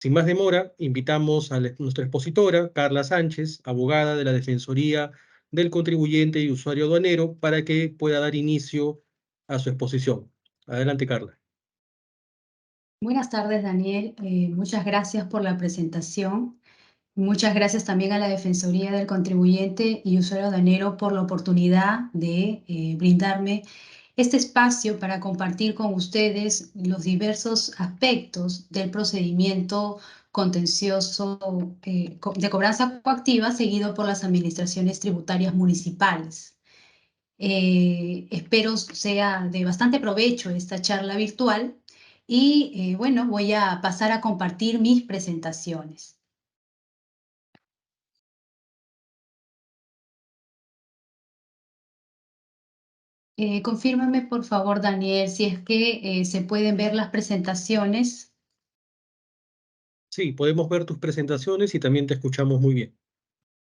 Sin más demora, invitamos a nuestra expositora, Carla Sánchez, abogada de la Defensoría del Contribuyente y Usuario Aduanero, para que pueda dar inicio a su exposición. Adelante, Carla. Buenas tardes, Daniel. Muchas gracias por la presentación. Muchas gracias también a la Defensoría del Contribuyente y Usuario Aduanero por la oportunidad de brindarme este espacio para compartir con ustedes los diversos aspectos del procedimiento contencioso de cobranza coactiva seguido por las administraciones tributarias municipales. Espero sea de bastante provecho esta charla virtual y bueno, voy a pasar a compartir mis presentaciones. Confírmame, por favor, Daniel, si es que se pueden ver las presentaciones. Sí, podemos ver tus presentaciones y también te escuchamos muy bien.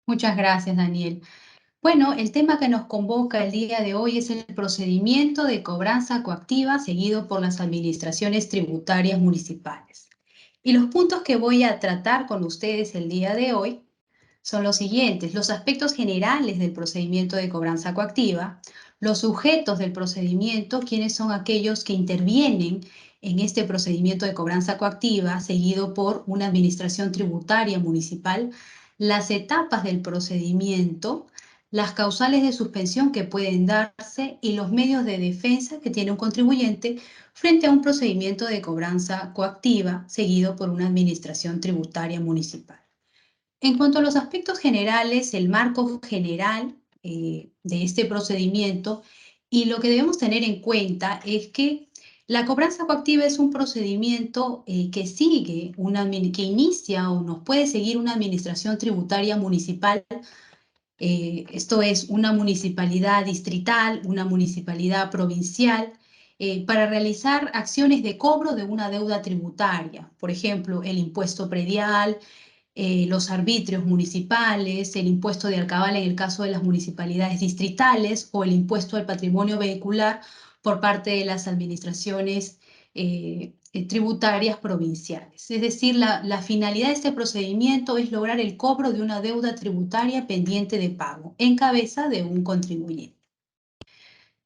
Muchas gracias, Daniel. Bueno, el tema que nos convoca el día de hoy es el procedimiento de cobranza coactiva seguido por las administraciones tributarias municipales. Y los puntos que voy a tratar con ustedes el día de hoy son los siguientes: los aspectos generales del procedimiento de cobranza coactiva, los sujetos del procedimiento, quiénes son aquellos que intervienen en este procedimiento de cobranza coactiva, seguido por una administración tributaria municipal, las etapas del procedimiento, las causales de suspensión que pueden darse y los medios de defensa que tiene un contribuyente frente a un procedimiento de cobranza coactiva seguido por una administración tributaria municipal. En cuanto a los aspectos generales, el marco general de este procedimiento y lo que debemos tener en cuenta es que la cobranza coactiva es un procedimiento que inicia o nos puede seguir una administración tributaria municipal. Esto es una municipalidad distrital, una municipalidad provincial, para realizar acciones de cobro de una deuda tributaria. Por ejemplo, el impuesto predial, los arbitrios municipales, el impuesto de alcabala en el caso de las municipalidades distritales o el impuesto al patrimonio vehicular por parte de las administraciones tributarias provinciales. Es decir, la finalidad de este procedimiento es lograr el cobro de una deuda tributaria pendiente de pago en cabeza de un contribuyente.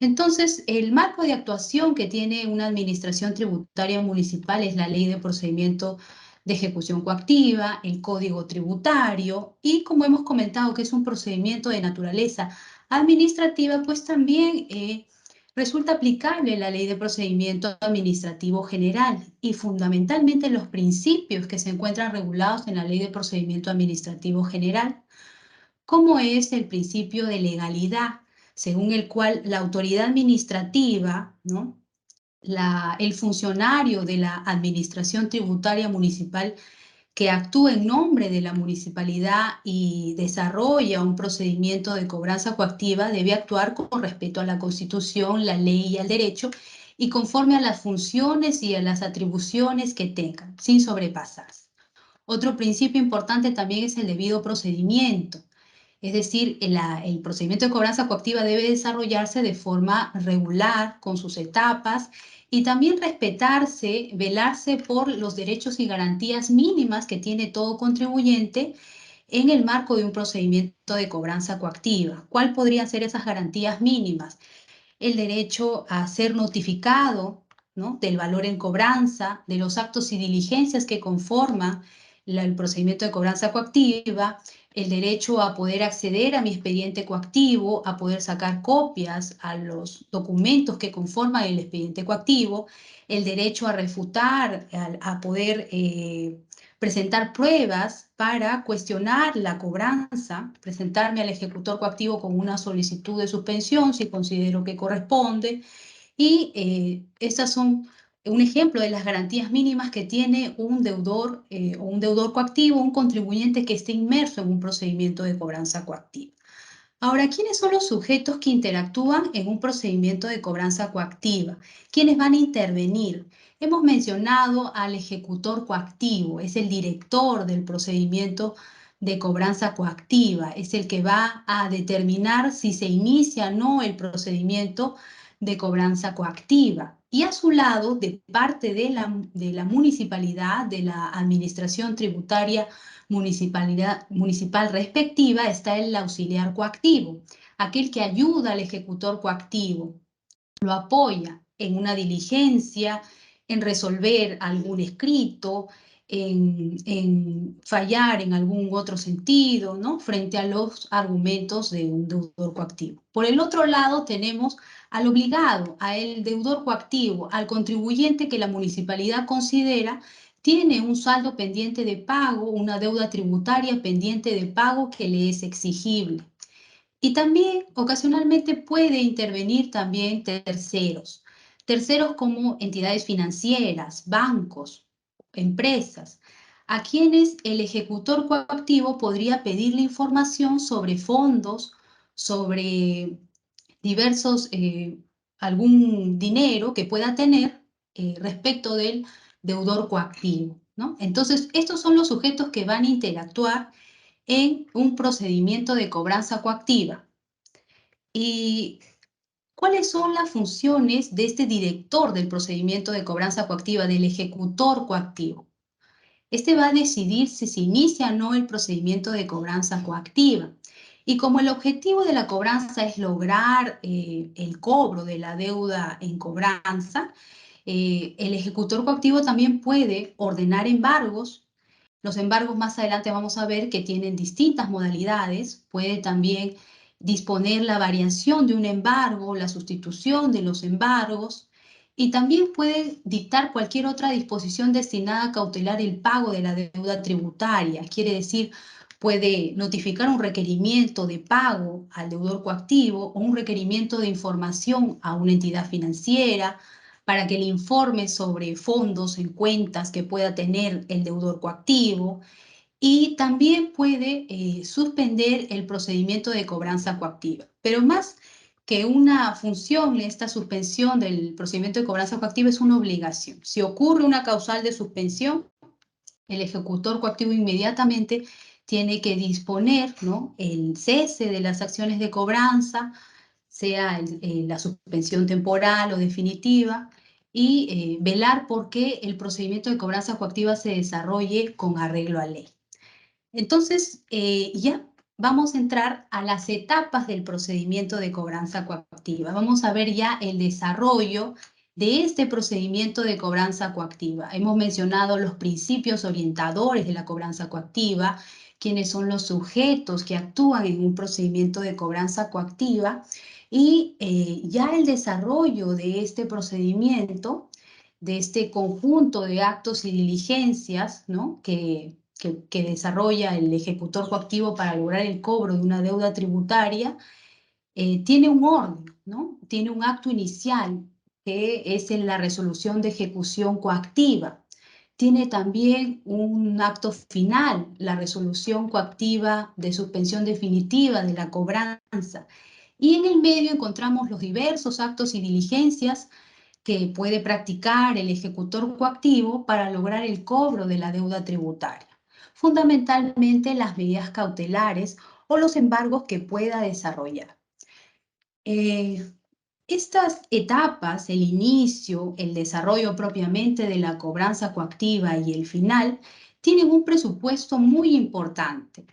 Entonces, el marco de actuación que tiene una administración tributaria municipal es la Ley de Procedimiento de Ejecución Coactiva, el Código Tributario y, como hemos comentado que es un procedimiento de naturaleza administrativa, pues también resulta aplicable la Ley de Procedimiento Administrativo General y fundamentalmente los principios que se encuentran regulados en la Ley de Procedimiento Administrativo General, como es el principio de legalidad, según el cual la autoridad administrativa, ¿no?, el funcionario de la administración tributaria municipal que actúa en nombre de la municipalidad y desarrolla un procedimiento de cobranza coactiva debe actuar con respeto a la Constitución, la ley y al derecho y conforme a las funciones y a las atribuciones que tengan, sin sobrepasarse. Otro principio importante también es el debido procedimiento. Es decir, el procedimiento de cobranza coactiva debe desarrollarse de forma regular, con sus etapas, y también respetarse, velarse por los derechos y garantías mínimas que tiene todo contribuyente en el marco de un procedimiento de cobranza coactiva. ¿Cuáles podrían ser esas garantías mínimas? El derecho a ser notificado, ¿no?, del valor en cobranza, de los actos y diligencias que conforman el procedimiento de cobranza coactiva, el derecho a poder acceder a mi expediente coactivo, a poder sacar copias a los documentos que conforman el expediente coactivo, el derecho a refutar, a poder presentar pruebas para cuestionar la cobranza, presentarme al ejecutor coactivo con una solicitud de suspensión si considero que corresponde. Y estas son un ejemplo de las garantías mínimas que tiene un deudor o un deudor coactivo, un contribuyente que esté inmerso en un procedimiento de cobranza coactiva. Ahora, ¿quiénes son los sujetos que interactúan en un procedimiento de cobranza coactiva? ¿Quiénes van a intervenir? Hemos mencionado al ejecutor coactivo, es el director del procedimiento de cobranza coactiva, es el que va a determinar si se inicia o no el procedimiento de cobranza coactiva. Y a su lado, de parte de la municipalidad, de la administración tributaria municipal respectiva, está el auxiliar coactivo, aquel que ayuda al ejecutor coactivo, lo apoya en una diligencia, en resolver algún escrito, en fallar en algún otro sentido, ¿no? Frente a los argumentos de un deudor coactivo. Por el otro lado, tenemos al obligado, al deudor coactivo, al contribuyente que la municipalidad considera tiene un saldo pendiente de pago, una deuda tributaria pendiente de pago que le es exigible. Y también ocasionalmente puede intervenir también terceros como entidades financieras, bancos, empresas, a quienes el ejecutor coactivo podría pedirle información sobre fondos, sobre diversos, algún dinero que pueda tener respecto del deudor coactivo, ¿no? Entonces, estos son los sujetos que van a interactuar en un procedimiento de cobranza coactiva. ¿Y cuáles son las funciones de este director del procedimiento de cobranza coactiva, del ejecutor coactivo? Este va a decidir si se inicia o no el procedimiento de cobranza coactiva. Y como el objetivo de la cobranza es lograr el cobro de la deuda en cobranza, el ejecutor coactivo también puede ordenar embargos. Los embargos más adelante vamos a ver que tienen distintas modalidades. Puede también disponer la variación de un embargo, la sustitución de los embargos, y también puede dictar cualquier otra disposición destinada a cautelar el pago de la deuda tributaria. Quiere decir, puede notificar un requerimiento de pago al deudor coactivo o un requerimiento de información a una entidad financiera para que le informe sobre fondos en cuentas que pueda tener el deudor coactivo, y también puede suspender el procedimiento de cobranza coactiva. Pero más que una función, esta suspensión del procedimiento de cobranza coactiva es una obligación. Si ocurre una causal de suspensión, el ejecutor coactivo inmediatamente tiene que disponer, ¿no?, el cese de las acciones de cobranza, sea la suspensión temporal o definitiva, y velar por que el procedimiento de cobranza coactiva se desarrolle con arreglo a ley. Entonces, ya vamos a entrar a las etapas del procedimiento de cobranza coactiva. Vamos a ver ya el desarrollo de este procedimiento de cobranza coactiva. Hemos mencionado los principios orientadores de la cobranza coactiva, quiénes son los sujetos que actúan en un procedimiento de cobranza coactiva, y ya el desarrollo de este procedimiento, de este conjunto de actos y diligencias, ¿no?, que desarrolla el ejecutor coactivo para lograr el cobro de una deuda tributaria, tiene un orden, ¿no? Tiene un acto inicial, que es en la resolución de ejecución coactiva. Tiene también un acto final, la resolución coactiva de suspensión definitiva de la cobranza. Y en el medio encontramos los diversos actos y diligencias que puede practicar el ejecutor coactivo para lograr el cobro de la deuda tributaria. Fundamentalmente las medidas cautelares o los embargos que pueda desarrollar. Estas etapas, el inicio, el desarrollo propiamente de la cobranza coactiva y el final, tienen un presupuesto muy importante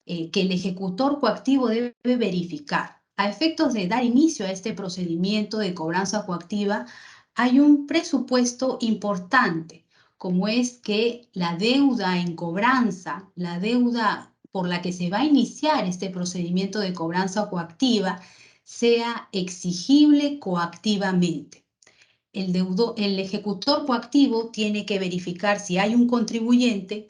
que el ejecutor coactivo debe verificar. A efectos de dar inicio a este procedimiento de cobranza coactiva, hay un presupuesto importante, como es que la deuda en cobranza, la deuda por la que se va a iniciar este procedimiento de cobranza coactiva, sea exigible coactivamente. El ejecutor coactivo tiene que verificar si hay un contribuyente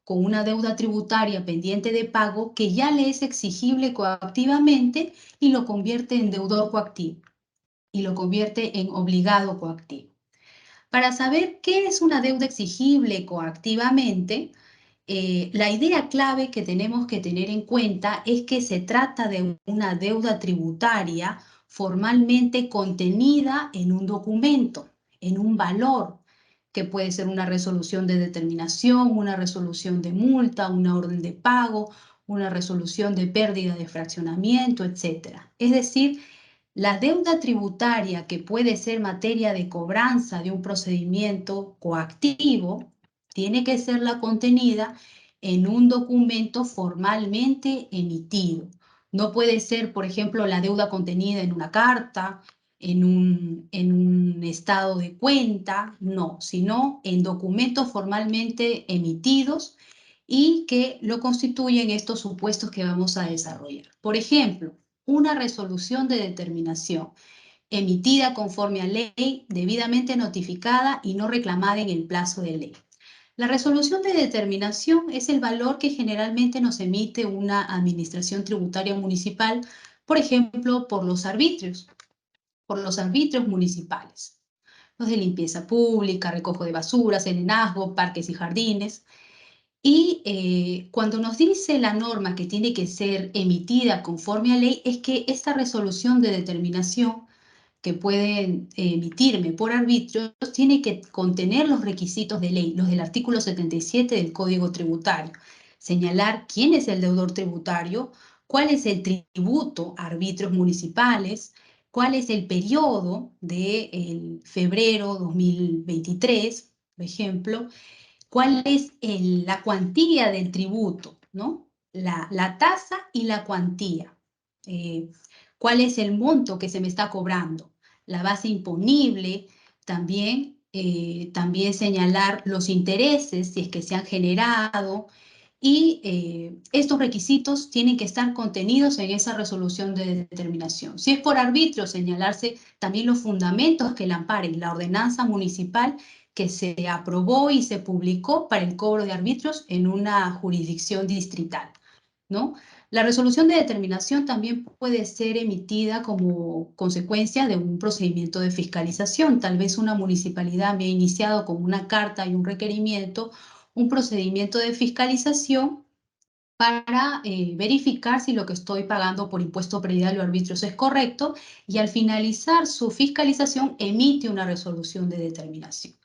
con una deuda tributaria pendiente de pago que ya le es exigible coactivamente y lo convierte en deudor coactivo y lo convierte en obligado coactivo. Para saber qué es una deuda exigible coactivamente, la idea clave que tenemos que tener en cuenta es que se trata de una deuda tributaria formalmente contenida en un documento, en un valor, que puede ser una resolución de determinación, una resolución de multa, una orden de pago, una resolución de pérdida de fraccionamiento, etc. Es decir, La deuda tributaria que puede ser materia de cobranza de un procedimiento coactivo tiene que ser la contenida en un documento formalmente emitido. No puede ser, por ejemplo, la deuda contenida en una carta, en un estado de cuenta, no, sino en documentos formalmente emitidos y que lo constituyen estos supuestos que vamos a desarrollar. Por ejemplo, una resolución de determinación emitida conforme a ley, debidamente notificada y no reclamada en el plazo de ley. La resolución de determinación es el valor que generalmente nos emite una administración tributaria municipal, por ejemplo, por los arbitrios municipales. Los de limpieza pública, recojo de basura, serenazgo, parques y jardines. Y cuando nos dice la norma que tiene que ser emitida conforme a ley, es que esta resolución de determinación que pueden emitirme por arbitrios tiene que contener los requisitos de ley, los del artículo 77 del Código Tributario. Señalar quién es el deudor tributario, cuál es el tributo a arbitrios municipales, cuál es el periodo de febrero 2023, por ejemplo, cuál es la cuantía del tributo, ¿no? La tasa y la cuantía. ¿Cuál es el monto que se me está cobrando? La base imponible, también señalar los intereses, si es que se han generado, y estos requisitos tienen que estar contenidos en esa resolución de determinación. Si es por arbitrio, señalarse también los fundamentos que la amparen, la ordenanza municipal que se aprobó y se publicó para el cobro de arbitrios en una jurisdicción distrital, ¿no? La resolución de determinación también puede ser emitida como consecuencia de un procedimiento de fiscalización. Tal vez una municipalidad me ha iniciado con una carta y un requerimiento, un procedimiento de fiscalización para verificar si lo que estoy pagando por impuesto predial o arbitrios es correcto, y al finalizar su fiscalización emite una resolución de determinación,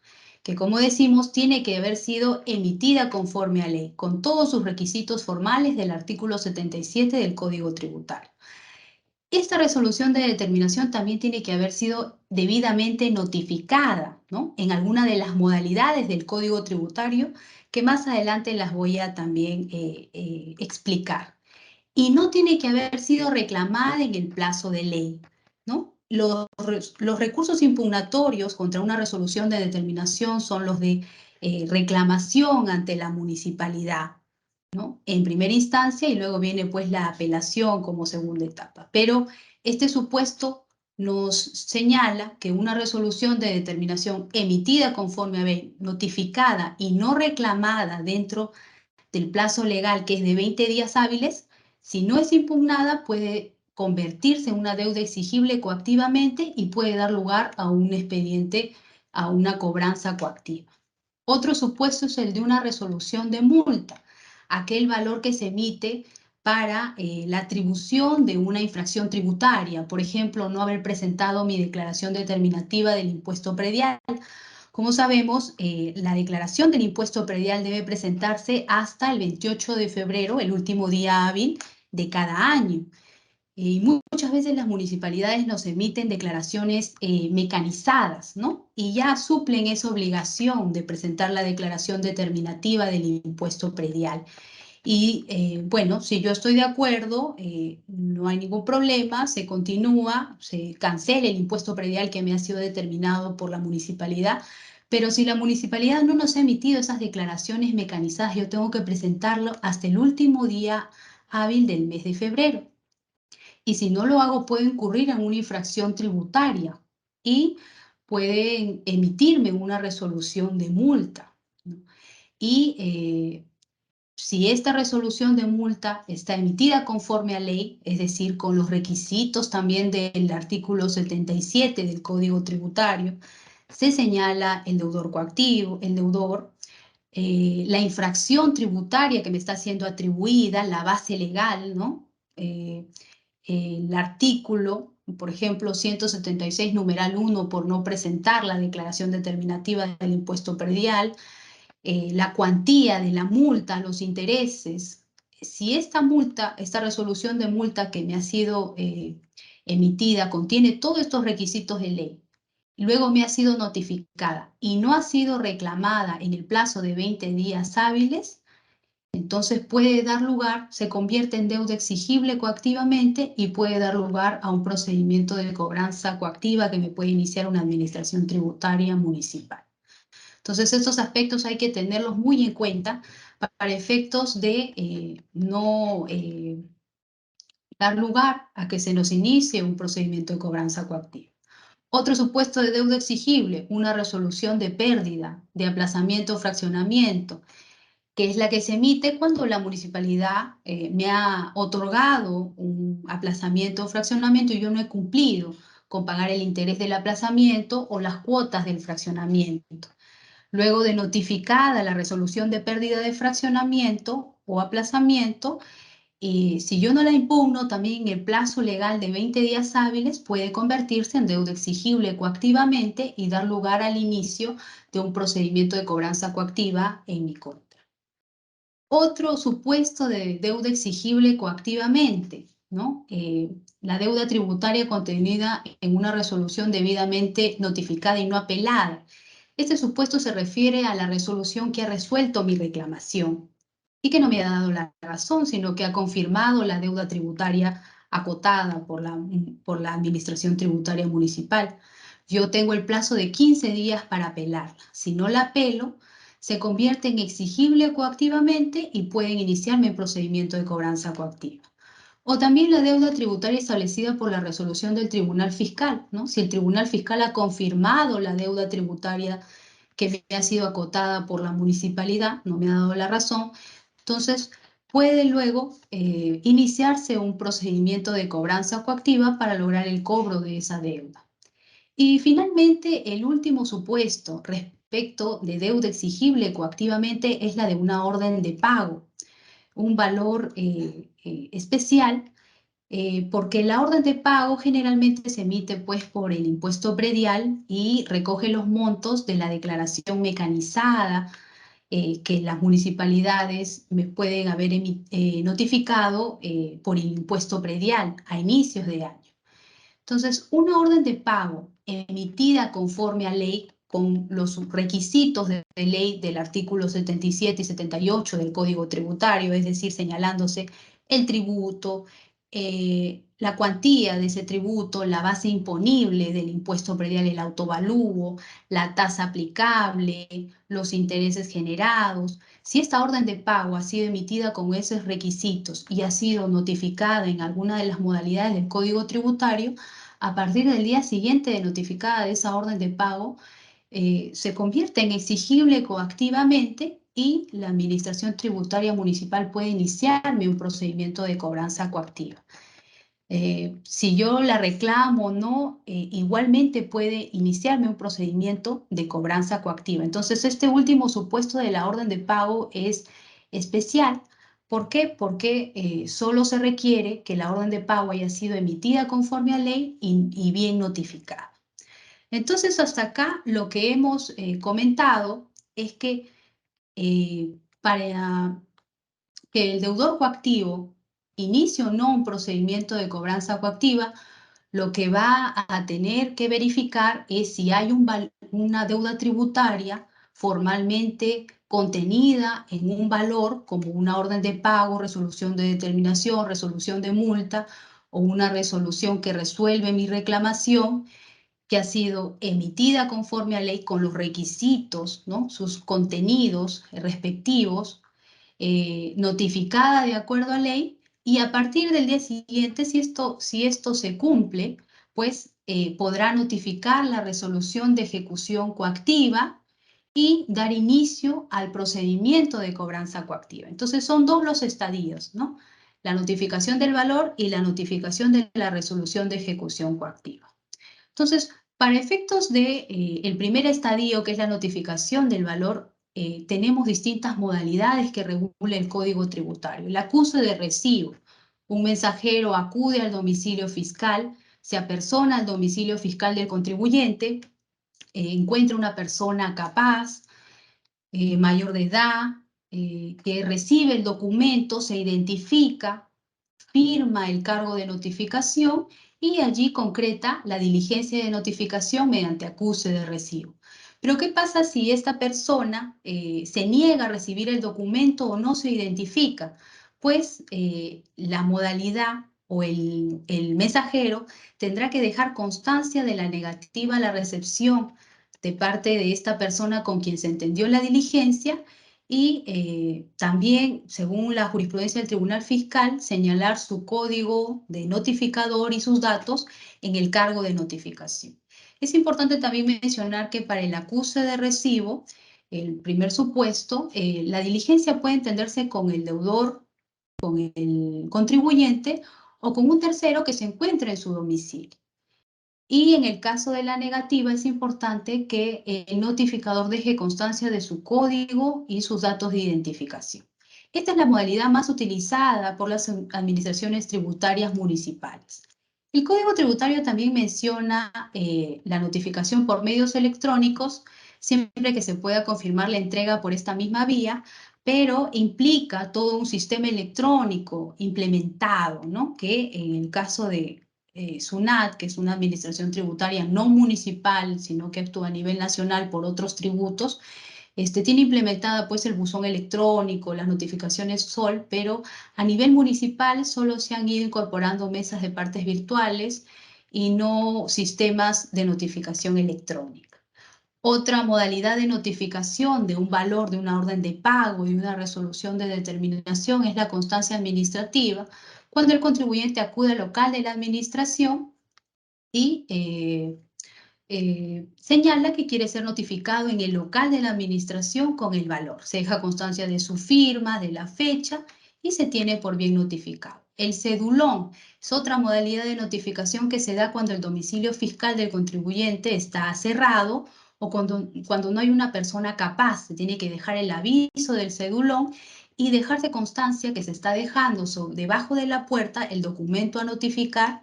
que, como decimos, tiene que haber sido emitida conforme a ley, con todos sus requisitos formales del artículo 77 del Código Tributario. Esta resolución de determinación también tiene que haber sido debidamente notificada, ¿no?, en alguna de las modalidades del Código Tributario, que más adelante las voy a también explicar. Y no tiene que haber sido reclamada en el plazo de ley, ¿no? Los recursos impugnatorios contra una resolución de determinación son los de reclamación ante la municipalidad, ¿no?, en primera instancia, y luego viene pues la apelación como segunda etapa. Pero este supuesto nos señala que una resolución de determinación emitida conforme a ley, notificada y no reclamada dentro del plazo legal, que es de 20 días hábiles, si no es impugnada, puede convertirse en una deuda exigible coactivamente y puede dar lugar a un expediente, a una cobranza coactiva. Otro supuesto es el de una resolución de multa, aquel valor que se emite para la atribución de una infracción tributaria, por ejemplo, no haber presentado mi declaración determinativa del impuesto predial. Como sabemos, la declaración del impuesto predial debe presentarse hasta el 28 de febrero, el último día hábil de cada año. Y muchas veces las municipalidades nos emiten declaraciones mecanizadas, ¿no? Y ya suplen esa obligación de presentar la declaración determinativa del impuesto predial. Y bueno, si yo estoy de acuerdo, no hay ningún problema, se continúa, se cancela el impuesto predial que me ha sido determinado por la municipalidad. Pero si la municipalidad no nos ha emitido esas declaraciones mecanizadas, yo tengo que presentarlo hasta el último día hábil del mes de febrero. Y si no lo hago, puedo incurrir en una infracción tributaria y pueden emitirme una resolución de multa, ¿no? Y si esta resolución de multa está emitida conforme a ley, es decir, con los requisitos también del artículo 77 del Código Tributario, se señala el deudor coactivo, el deudor, la infracción tributaria que me está siendo atribuida, la base legal, ¿no? El artículo, por ejemplo, 176, numeral 1, por no presentar la declaración determinativa del impuesto predial, la cuantía de la multa, los intereses. Si esta multa, esta resolución de multa que me ha sido emitida, contiene todos estos requisitos de ley, luego me ha sido notificada y no ha sido reclamada en el plazo de 20 días hábiles, entonces puede dar lugar, se convierte en deuda exigible coactivamente y puede dar lugar a un procedimiento de cobranza coactiva que me puede iniciar una administración tributaria municipal. Entonces, estos aspectos hay que tenerlos muy en cuenta para efectos de no dar lugar a que se nos inicie un procedimiento de cobranza coactiva. Otro supuesto de deuda exigible, una resolución de pérdida, de aplazamiento o fraccionamiento, que es la que se emite cuando la municipalidad me ha otorgado un aplazamiento o fraccionamiento y yo no he cumplido con pagar el interés del aplazamiento o las cuotas del fraccionamiento. Luego de notificada la resolución de pérdida de fraccionamiento o aplazamiento, si yo no la impugno, también el plazo legal de 20 días hábiles puede convertirse en deuda exigible coactivamente y dar lugar al inicio de un procedimiento de cobranza coactiva en mi contra. Otro supuesto de deuda exigible coactivamente, ¿no? La deuda tributaria contenida en una resolución debidamente notificada y no apelada. Este supuesto se refiere a la resolución que ha resuelto mi reclamación y que no me ha dado la razón, sino que ha confirmado la deuda tributaria acotada por la Administración Tributaria Municipal. Yo tengo el plazo de 15 días para apelarla. Si no la apelo, se convierte en exigible coactivamente y pueden iniciarme el procedimiento de cobranza coactiva. O también la deuda tributaria establecida por la resolución del Tribunal Fiscal, ¿no? Si el Tribunal Fiscal ha confirmado la deuda tributaria que me ha sido acotada por la municipalidad, no me ha dado la razón, entonces puede luego iniciarse un procedimiento de cobranza coactiva para lograr el cobro de esa deuda. Y finalmente, el último supuesto respecto de deuda exigible coactivamente es la de una orden de pago, un valor especial, porque la orden de pago generalmente se emite pues por el impuesto predial y recoge los montos de la declaración mecanizada que las municipalidades me pueden haber notificado por el impuesto predial a inicios de año. Entonces, una orden de pago emitida conforme a ley con los requisitos de ley del artículo 77 y 78 del Código Tributario, es decir, señalándose el tributo, la cuantía de ese tributo, la base imponible del impuesto predial, el autovalúo, la tasa aplicable, los intereses generados. Si esta orden de pago ha sido emitida con esos requisitos y ha sido notificada en alguna de las modalidades del Código Tributario, a partir del día siguiente de notificada de esa orden de pago, se convierte en exigible coactivamente y la Administración Tributaria Municipal puede iniciarme un procedimiento de cobranza coactiva. Si yo la reclamo o no, igualmente puede iniciarme un procedimiento de cobranza coactiva. Entonces, este último supuesto de la orden de pago es especial. ¿Por qué? Porque solo se requiere que la orden de pago haya sido emitida conforme a ley y bien notificada. Entonces, hasta acá lo que hemos comentado es que para que el deudor coactivo inicie o no un procedimiento de cobranza coactiva, lo que va a tener que verificar es si hay una deuda tributaria formalmente contenida en un valor como una orden de pago, resolución de determinación, resolución de multa o una resolución que resuelve mi reclamación que ha sido emitida conforme a ley con los requisitos, ¿no? Sus contenidos respectivos, notificada de acuerdo a ley, y a partir del día siguiente, si esto se cumple, pues podrá notificar la resolución de ejecución coactiva y dar inicio al procedimiento de cobranza coactiva. Entonces son dos los estadios, ¿no? La notificación del valor y la notificación de la resolución de ejecución coactiva. Entonces, para efectos de el primer estadio, que es la notificación del valor, tenemos distintas modalidades que regula el Código Tributario. El acuse de recibo. Un mensajero acude al domicilio fiscal, se apersona al domicilio fiscal del contribuyente, encuentra una persona capaz, mayor de edad, que recibe el documento, se identifica, firma el cargo de notificación y allí concreta la diligencia de notificación mediante acuse de recibo. Pero ¿qué pasa si esta persona se niega a recibir el documento o no se identifica? Pues la modalidad o el mensajero tendrá que dejar constancia de la negativa a la recepción de parte de esta persona con quien se entendió la diligencia y también, según la jurisprudencia del Tribunal Fiscal, señalar su código de notificador y sus datos en el cargo de notificación. Es importante también mencionar que para el acuse de recibo, el primer supuesto, la diligencia puede entenderse con el deudor, con el contribuyente o con un tercero que se encuentre en su domicilio. Y en el caso de la negativa es importante que el notificador deje constancia de su código y sus datos de identificación. Esta es la modalidad más utilizada por las administraciones tributarias municipales. El Código Tributario también menciona la notificación por medios electrónicos, siempre que se pueda confirmar la entrega por esta misma vía, pero implica todo un sistema electrónico implementado, ¿no? Que en el caso de SUNAT, que es una administración tributaria no municipal, sino que actúa a nivel nacional por otros tributos, tiene implementada pues el buzón electrónico, las notificaciones SOL, pero a nivel municipal solo se han ido incorporando mesas de partes virtuales y no sistemas de notificación electrónica. Otra modalidad de notificación de un valor de una orden de pago y una resolución de determinación es la constancia administrativa, cuando el contribuyente acude al local de la administración y señala que quiere ser notificado en el local de la administración con el valor. Se deja constancia de su firma, de la fecha y se tiene por bien notificado. El cedulón es otra modalidad de notificación que se da cuando el domicilio fiscal del contribuyente está cerrado o cuando no hay una persona capaz. Se tiene que dejar el aviso del cedulón y dejarse constancia que se está dejando debajo de la puerta el documento a notificar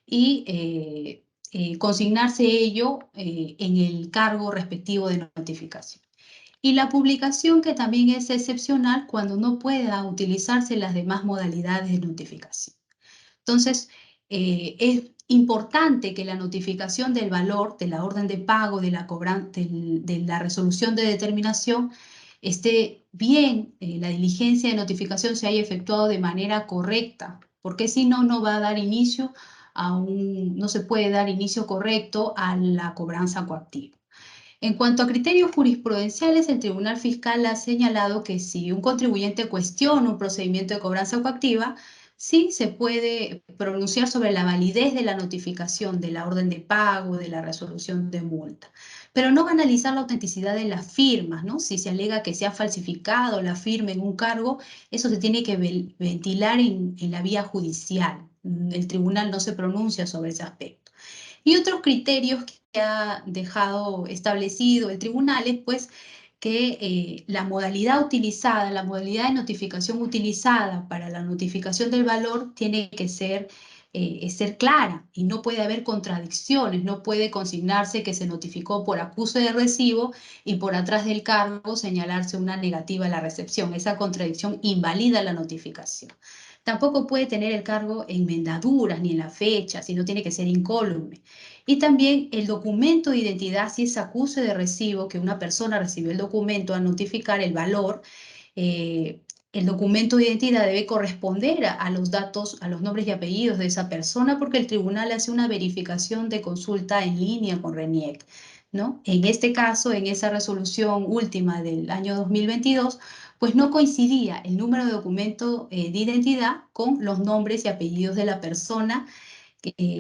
y consignarse ello en el cargo respectivo de notificación. Y la publicación, que también es excepcional cuando no pueda utilizarse las demás modalidades de notificación. Entonces, es importante que la notificación del valor, de la orden de pago, de la resolución de determinación, esté bien, la diligencia de notificación se haya efectuado de manera correcta, porque si no, no va a dar inicio no se puede dar inicio correcto a la cobranza coactiva. En cuanto a criterios jurisprudenciales, el Tribunal Fiscal ha señalado que si un contribuyente cuestiona un procedimiento de cobranza coactiva, sí se puede pronunciar sobre la validez de la notificación, de la orden de pago, de la resolución de multa. Pero no va a analizar la autenticidad de las firmas, ¿no? Si se alega que se ha falsificado la firma en un cargo, eso se tiene que ventilar en la vía judicial. El tribunal no se pronuncia sobre ese aspecto. Y otros criterios que ha dejado establecido el tribunal es pues que la modalidad utilizada, la modalidad de notificación utilizada para la notificación del valor tiene que ser clara y no puede haber contradicciones, no puede consignarse que se notificó por acuse de recibo y por atrás del cargo señalarse una negativa a la recepción. Esa contradicción invalida la notificación. Tampoco puede tener el cargo enmendaduras ni en la fecha, sino tiene que ser incólume. Y también el documento de identidad, si es acuse de recibo, que una persona recibió el documento a notificar el valor, el documento de identidad debe corresponder a los datos, a los nombres y apellidos de esa persona, porque el tribunal hace una verificación de consulta en línea con RENIEC, ¿no? En este caso, en esa resolución última del año 2022, pues no coincidía el número de documento de identidad con los nombres y apellidos de la persona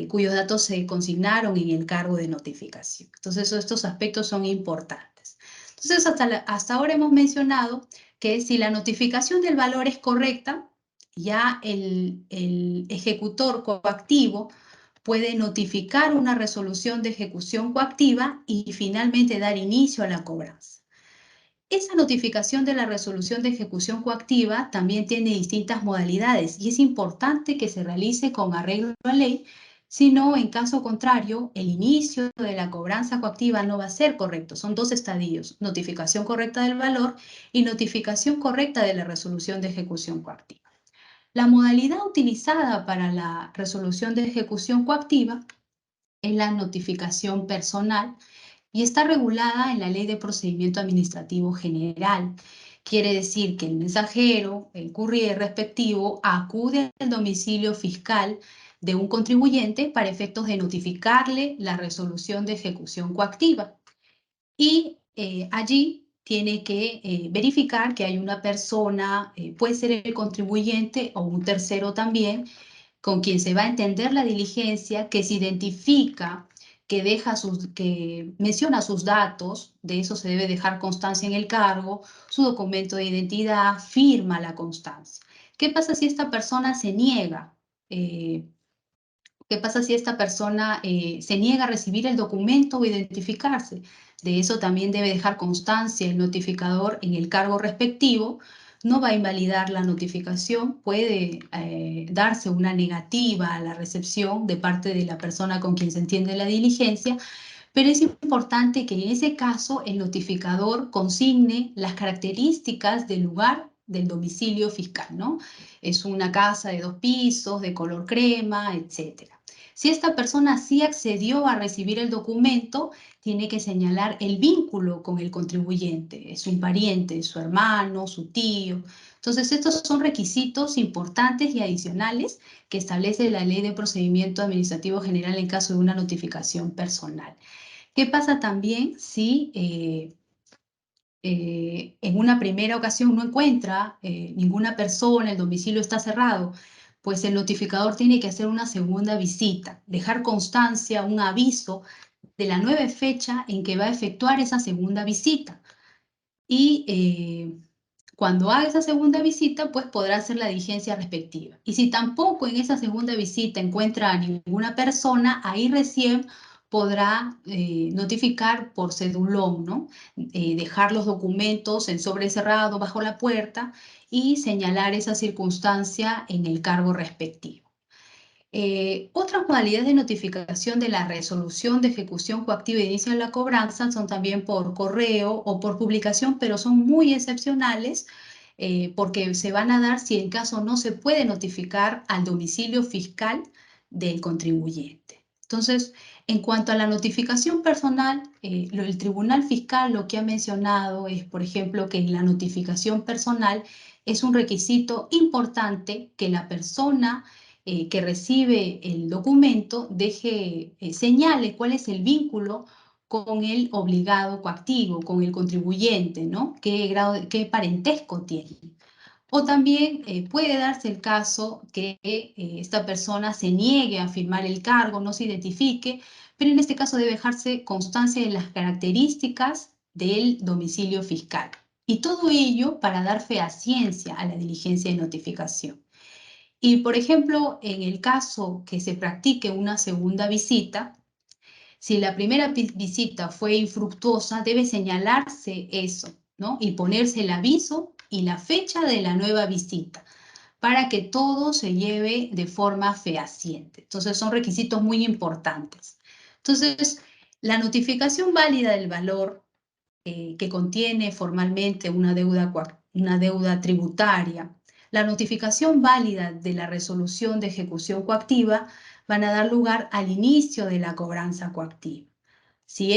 cuyos datos se consignaron en el cargo de notificación. Entonces, estos aspectos son importantes. Entonces, hasta ahora hemos mencionado que si la notificación del valor es correcta, ya el ejecutor coactivo puede notificar una resolución de ejecución coactiva y finalmente dar inicio a la cobranza. Esa notificación de la resolución de ejecución coactiva también tiene distintas modalidades y es importante que se realice con arreglo a ley, si no, en caso contrario, el inicio de la cobranza coactiva no va a ser correcto. Son dos estadios: notificación correcta del valor y notificación correcta de la resolución de ejecución coactiva. La modalidad utilizada para la resolución de ejecución coactiva es la notificación personal y está regulada en la Ley de Procedimiento Administrativo General. Quiere decir que el mensajero, el courier respectivo, acude al domicilio fiscal de un contribuyente para efectos de notificarle la resolución de ejecución coactiva. Y allí tiene que verificar que hay una persona, puede ser el contribuyente o un tercero también, con quien se va a entender la diligencia, que se identifica, que menciona sus datos, de eso se debe dejar constancia en el cargo, su documento de identidad, firma la constancia. ¿Qué pasa si esta persona se niega? Eh, ¿Qué pasa si esta persona se niega a recibir el documento o identificarse? De eso también debe dejar constancia el notificador en el cargo respectivo. No va a invalidar la notificación, puede darse una negativa a la recepción de parte de la persona con quien se entiende la diligencia, pero es importante que en ese caso el notificador consigne las características del lugar del domicilio fiscal, ¿no? Es una casa de 2 pisos, de color crema, etcétera. Si esta persona sí accedió a recibir el documento, tiene que señalar el vínculo con el contribuyente. Es un pariente, su hermano, su tío. Entonces, estos son requisitos importantes y adicionales que establece la Ley de Procedimiento Administrativo General en caso de una notificación personal. ¿Qué pasa también si en una primera ocasión no encuentra ninguna persona, el domicilio está cerrado? Pues el notificador tiene que hacer una segunda visita, dejar constancia, un aviso de la nueva fecha en que va a efectuar esa segunda visita. Y cuando haga esa segunda visita, pues podrá hacer la diligencia respectiva. Y si tampoco en esa segunda visita encuentra a ninguna persona, ahí recién podrá notificar por cedulón, ¿no? Dejar los documentos en sobre cerrado bajo la puerta y señalar esa circunstancia en el cargo respectivo. Otras modalidades de notificación de la resolución de ejecución coactiva de inicio de la cobranza son también por correo o por publicación, pero son muy excepcionales porque se van a dar si en caso no se puede notificar al domicilio fiscal del contribuyente. Entonces, en cuanto a la notificación personal, el Tribunal Fiscal lo que ha mencionado es, por ejemplo, que en la notificación personal es un requisito importante que la persona que recibe el documento señale cuál es el vínculo con el obligado coactivo, con el contribuyente, ¿no? ¿Qué parentesco tiene? O también puede darse el caso que esta persona se niegue a firmar el cargo, no se identifique, pero en este caso debe dejarse constancia de las características del domicilio fiscal. Y todo ello para dar fehaciencia a la diligencia de notificación. Y, por ejemplo, en el caso que se practique una segunda visita, si la primera visita fue infructuosa, debe señalarse eso, ¿no? Y ponerse el aviso y la fecha de la nueva visita para que todo se lleve de forma fehaciente. Entonces, son requisitos muy importantes. Entonces, la notificación válida del valor que contiene formalmente una deuda tributaria, la notificación válida de la resolución de ejecución coactiva van a dar lugar al inicio de la cobranza coactiva. Si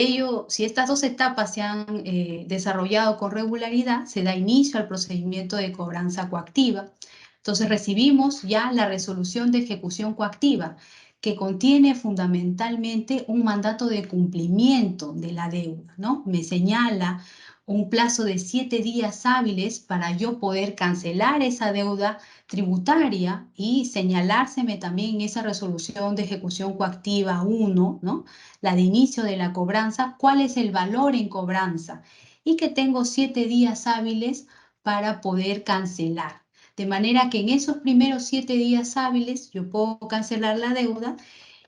estas dos etapas se han desarrollado con regularidad, se da inicio al procedimiento de cobranza coactiva. Entonces recibimos ya la resolución de ejecución coactiva, que contiene fundamentalmente un mandato de cumplimiento de la deuda, ¿no? Me señala un plazo de 7 días hábiles para yo poder cancelar esa deuda tributaria y señalárseme también en esa resolución de ejecución coactiva 1, ¿no? La de inicio de la cobranza, cuál es el valor en cobranza y que tengo 7 días hábiles para poder cancelar. De manera que en esos primeros 7 días hábiles yo puedo cancelar la deuda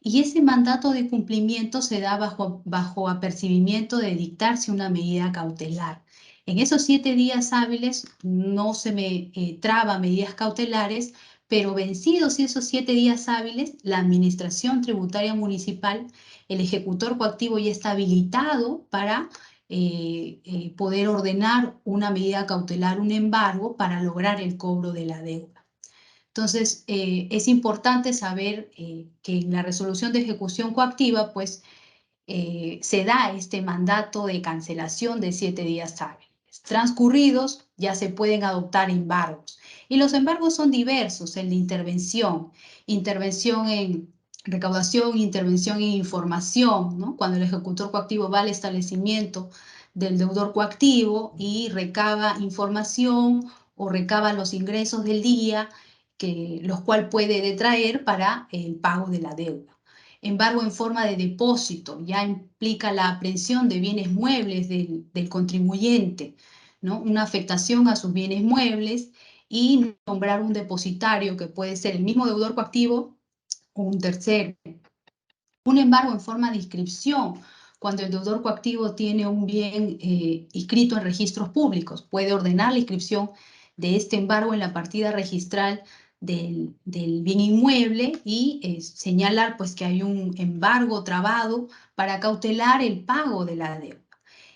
y ese mandato de cumplimiento se da bajo apercibimiento de dictarse una medida cautelar. En esos 7 días hábiles no se me traba medidas cautelares, pero vencidos esos 7 días hábiles, la Administración Tributaria Municipal, el ejecutor coactivo ya está habilitado para poder ordenar una medida cautelar, un embargo, para lograr el cobro de la deuda. Entonces, es importante saber que en la resolución de ejecución coactiva, pues, se da este mandato de cancelación de 7 días hábiles. Transcurridos, ya se pueden adoptar embargos. Y los embargos son diversos: el de intervención en recaudación, intervención en información, ¿no? Cuando el ejecutor coactivo va al establecimiento del deudor coactivo y recaba información o recaba los ingresos del día, los cuales puede detraer para el pago de la deuda. Embargo en forma de depósito ya implica la aprehensión de bienes muebles del contribuyente, ¿no? Una afectación a sus bienes muebles y nombrar un depositario que puede ser el mismo deudor coactivo o un tercero. Un embargo en forma de inscripción, cuando el deudor coactivo tiene un bien inscrito en registros públicos, puede ordenar la inscripción de este embargo en la partida registral del bien inmueble y señalar pues que hay un embargo trabado para cautelar el pago de la deuda.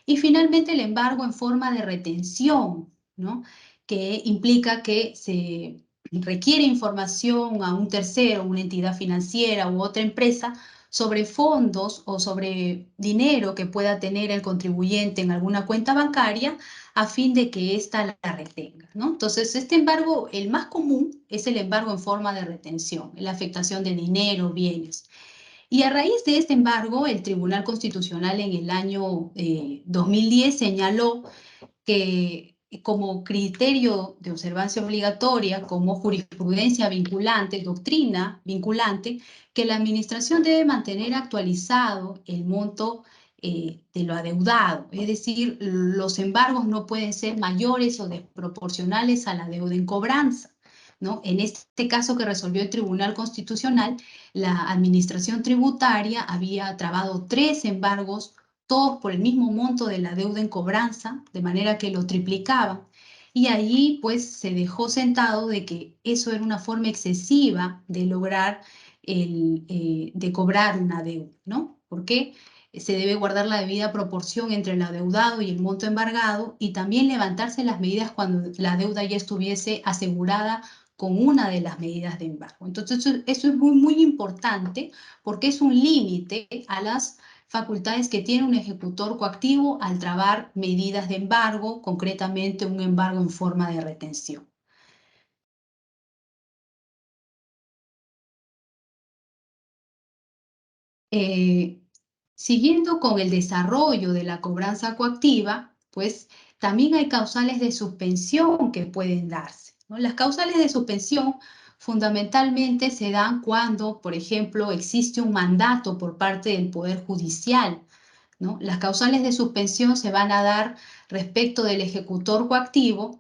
Y finalmente el embargo en forma de retención, ¿no? Que implica que se requiere información a un tercero, una entidad financiera u otra empresa sobre fondos o sobre dinero que pueda tener el contribuyente en alguna cuenta bancaria a fin de que ésta la retenga, ¿no? Entonces, este embargo, el más común es el embargo en forma de retención, la afectación de dinero, bienes. Y a raíz de este embargo, el Tribunal Constitucional en el año 2010 señaló que como criterio de observancia obligatoria, como jurisprudencia vinculante, doctrina vinculante, que la administración debe mantener actualizado el monto de lo adeudado. Es decir, los embargos no pueden ser mayores o desproporcionales a la deuda en cobranza, ¿no? En este caso que resolvió el Tribunal Constitucional, la administración tributaria había trabado 3 embargos, todos por el mismo monto de la deuda en cobranza, de manera que lo triplicaban. Y allí pues se dejó sentado de que eso era una forma excesiva de lograr, de cobrar una deuda, ¿no? Porque se debe guardar la debida proporción entre el adeudado y el monto embargado, y también levantarse las medidas cuando la deuda ya estuviese asegurada con una de las medidas de embargo. Entonces eso es muy, muy importante, porque es un límite a las facultades que tiene un ejecutor coactivo al trabar medidas de embargo, concretamente un embargo en forma de retención. Siguiendo con el desarrollo de la cobranza coactiva, pues también hay causales de suspensión que pueden darse, ¿no? Las causales de suspensión fundamentalmente se dan cuando, por ejemplo, existe un mandato por parte del Poder Judicial, ¿no? Las causales de suspensión se van a dar respecto del ejecutor coactivo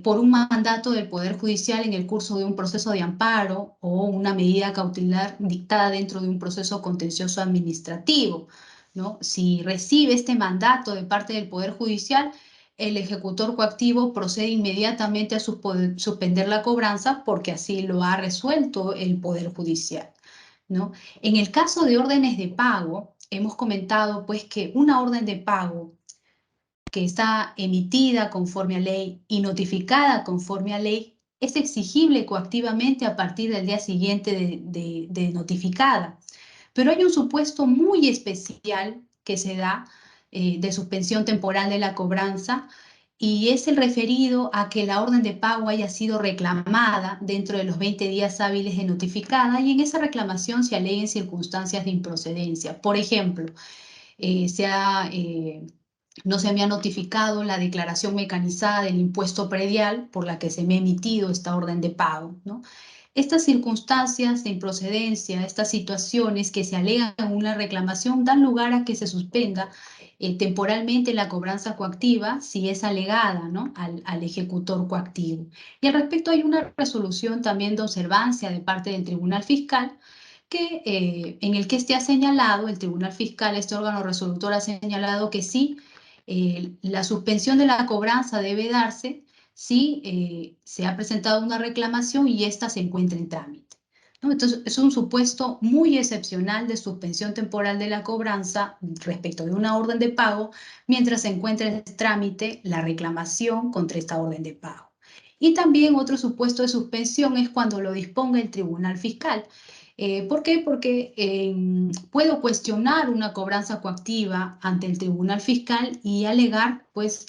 por un mandato del Poder Judicial en el curso de un proceso de amparo o una medida cautelar dictada dentro de un proceso contencioso administrativo, ¿no? Si recibe este mandato de parte del Poder Judicial, el ejecutor coactivo procede inmediatamente a suspender la cobranza porque así lo ha resuelto el Poder Judicial, ¿no? En el caso de órdenes de pago, hemos comentado pues que una orden de pago que está emitida conforme a ley y notificada conforme a ley es exigible coactivamente a partir del día siguiente de notificada. Pero hay un supuesto muy especial que se da de suspensión temporal de la cobranza, y es el referido a que la orden de pago haya sido reclamada dentro de los 20 días hábiles de notificada y en esa reclamación se aleguen circunstancias de improcedencia. Por ejemplo, no se me ha notificado la declaración mecanizada del impuesto predial por la que se me ha emitido esta orden de pago, ¿no? Estas circunstancias de improcedencia, estas situaciones que se alegan en una reclamación, dan lugar a que se suspenda temporalmente la cobranza coactiva si es alegada, ¿no? al ejecutor coactivo. Y al respecto hay una resolución también de observancia de parte del Tribunal Fiscal en el que ha señalado, el Tribunal Fiscal, este órgano resolutor, ha señalado que sí, la suspensión de la cobranza debe darse si se ha presentado una reclamación y ésta se encuentra en trámite, ¿no? Entonces, es un supuesto muy excepcional de suspensión temporal de la cobranza respecto de una orden de pago mientras se encuentra en trámite la reclamación contra esta orden de pago. Y también otro supuesto de suspensión es cuando lo disponga el tribunal fiscal. ¿Por qué? Porque puedo cuestionar una cobranza coactiva ante el tribunal fiscal y alegar, pues,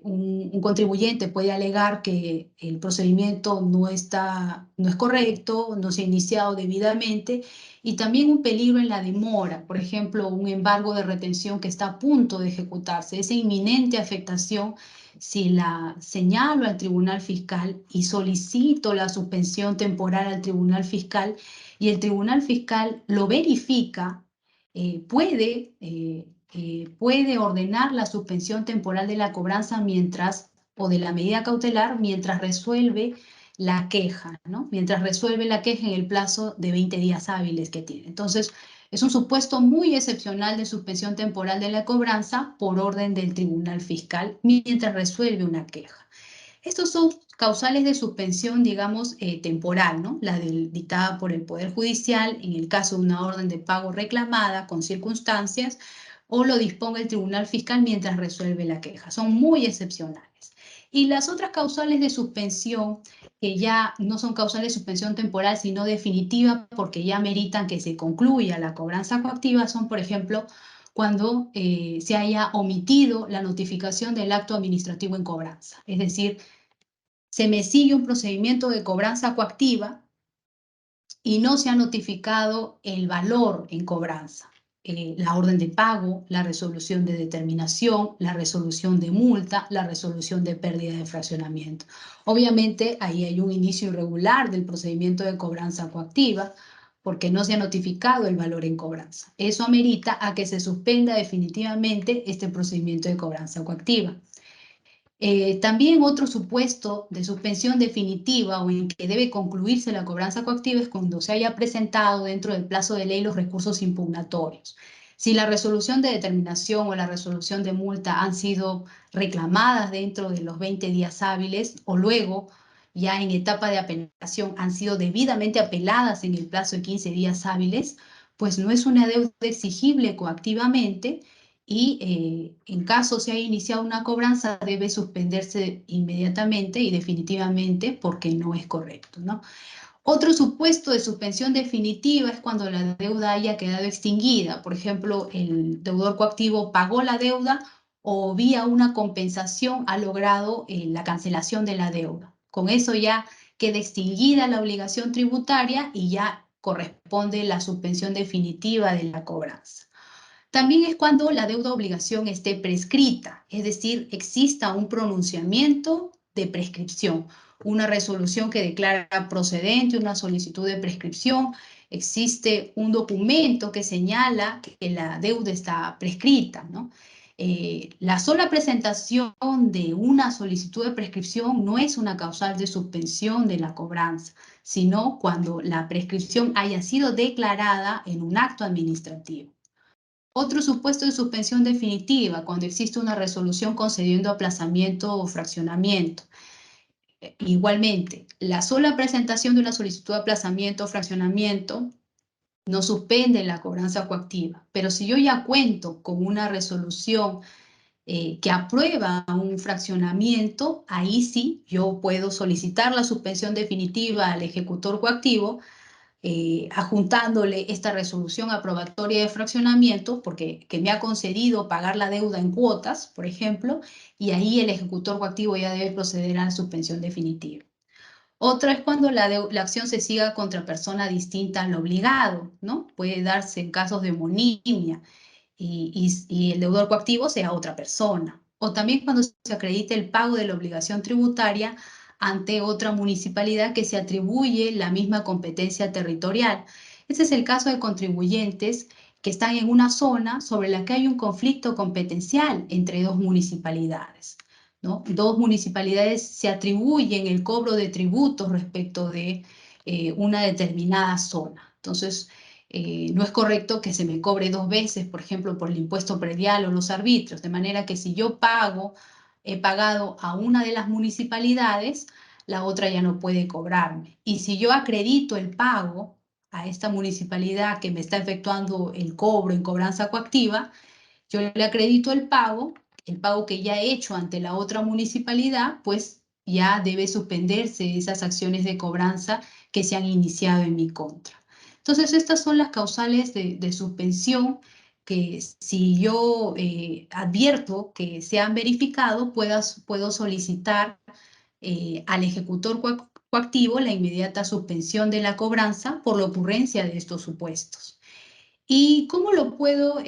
un contribuyente puede alegar que el procedimiento no es correcto, no se ha iniciado debidamente, y también un peligro en la demora, por ejemplo, un embargo de retención que está a punto de ejecutarse, esa inminente afectación. Si la señalo al tribunal fiscal y solicito la suspensión temporal al tribunal fiscal y el tribunal fiscal lo verifica, puede ordenar la suspensión temporal de la cobranza o de la medida cautelar mientras resuelve la queja, ¿no? Mientras resuelve la queja en el plazo de 20 días hábiles que tiene. Entonces, es un supuesto muy excepcional de suspensión temporal de la cobranza por orden del tribunal fiscal mientras resuelve una queja. Estos son causales de suspensión, digamos, temporal, ¿no? Dictada por el Poder Judicial en el caso de una orden de pago reclamada con circunstancias o lo disponga el Tribunal Fiscal mientras resuelve la queja. Son muy excepcionales. Y las otras causales de suspensión, que ya no son causales de suspensión temporal, sino definitiva, porque ya meritan que se concluya la cobranza coactiva, son, por ejemplo, cuando se haya omitido la notificación del acto administrativo en cobranza. Es decir, se me sigue un procedimiento de cobranza coactiva y no se ha notificado el valor en cobranza. La orden de pago, la resolución de determinación, la resolución de multa, la resolución de pérdida de fraccionamiento. Obviamente, ahí hay un inicio irregular del procedimiento de cobranza coactiva porque no se ha notificado el valor en cobranza. Eso amerita a que se suspenda definitivamente este procedimiento de cobranza coactiva. También otro supuesto de suspensión definitiva o en que debe concluirse la cobranza coactiva es cuando se haya presentado dentro del plazo de ley los recursos impugnatorios. Si la resolución de determinación o la resolución de multa han sido reclamadas dentro de los 20 días hábiles o luego ya en etapa de apelación han sido debidamente apeladas en el plazo de 15 días hábiles, pues no es una deuda exigible coactivamente y en caso se haya iniciado una cobranza debe suspenderse inmediatamente y definitivamente porque no es correcto, ¿no? Otro supuesto de suspensión definitiva es cuando la deuda haya quedado extinguida. Por ejemplo, el deudor coactivo pagó la deuda o vía una compensación ha logrado la cancelación de la deuda. Con eso ya queda extinguida la obligación tributaria y ya corresponde la suspensión definitiva de la cobranza. También es cuando la deuda obligación esté prescrita, es decir, exista un pronunciamiento de prescripción, una resolución que declara procedente una solicitud de prescripción, existe un documento que señala que la deuda está prescrita, ¿no? La sola presentación de una solicitud de prescripción no es una causal de suspensión de la cobranza, sino cuando la prescripción haya sido declarada en un acto administrativo. Otro supuesto de suspensión definitiva, cuando existe una resolución concediendo aplazamiento o fraccionamiento. Igualmente, la sola presentación de una solicitud de aplazamiento o fraccionamiento no suspende la cobranza coactiva, pero si yo ya cuento con una resolución que aprueba un fraccionamiento, ahí sí yo puedo solicitar la suspensión definitiva al ejecutor coactivo adjuntándole esta resolución aprobatoria de fraccionamiento, porque que me ha concedido pagar la deuda en cuotas, por ejemplo, y ahí el ejecutor coactivo ya debe proceder a la suspensión definitiva. Otra es cuando la acción se siga contra persona distinta al obligado, ¿no? Puede darse en casos de homonimia y el deudor coactivo sea otra persona. O también cuando se acredite el pago de la obligación tributaria ante otra municipalidad que se atribuye la misma competencia territorial. Este es el caso de contribuyentes que están en una zona sobre la que hay un conflicto competencial entre dos municipalidades, ¿no? Dos municipalidades se atribuyen el cobro de tributos respecto de una determinada zona. Entonces, no es correcto que se me cobre dos veces, por ejemplo, por el impuesto predial o los arbitrios, de manera que si yo he pagado a una de las municipalidades, la otra ya no puede cobrarme. Y si yo acredito el pago a esta municipalidad que me está efectuando el cobro en cobranza coactiva, yo le acredito el pago que ya he hecho ante la otra municipalidad, pues ya debe suspenderse esas acciones de cobranza que se han iniciado en mi contra. Entonces, estas son las causales de suspensión que si yo advierto que se han verificado, puedo solicitar al ejecutor coactivo la inmediata suspensión de la cobranza por la ocurrencia de estos supuestos. ¿Y cómo lo puedo,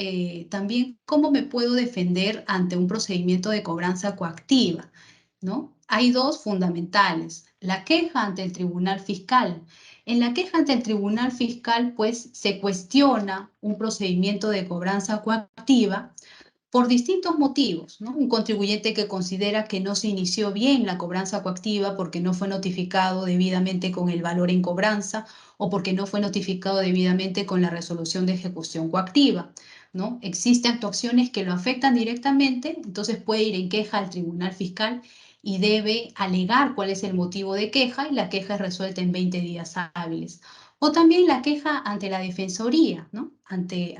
también, cómo me puedo defender ante un procedimiento de cobranza coactiva? ¿No? Hay dos fundamentales. La queja ante el tribunal fiscal. En la queja ante el tribunal fiscal, pues, se cuestiona un procedimiento de cobranza coactiva por distintos motivos, ¿no? Un contribuyente que considera que no se inició bien la cobranza coactiva porque no fue notificado debidamente con el valor en cobranza o porque no fue notificado debidamente con la resolución de ejecución coactiva, ¿no? Existen actuaciones que lo afectan directamente, entonces puede ir en queja al tribunal fiscal y debe alegar cuál es el motivo de queja y la queja es resuelta en 20 días hábiles. O también la queja ante la defensoría, ¿no? Ante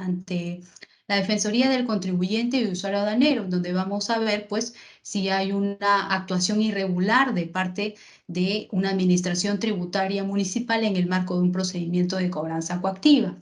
la Defensoría del Contribuyente y Usuario Aduanero, donde vamos a ver, pues, si hay una actuación irregular de parte de una administración tributaria municipal en el marco de un procedimiento de cobranza coactiva.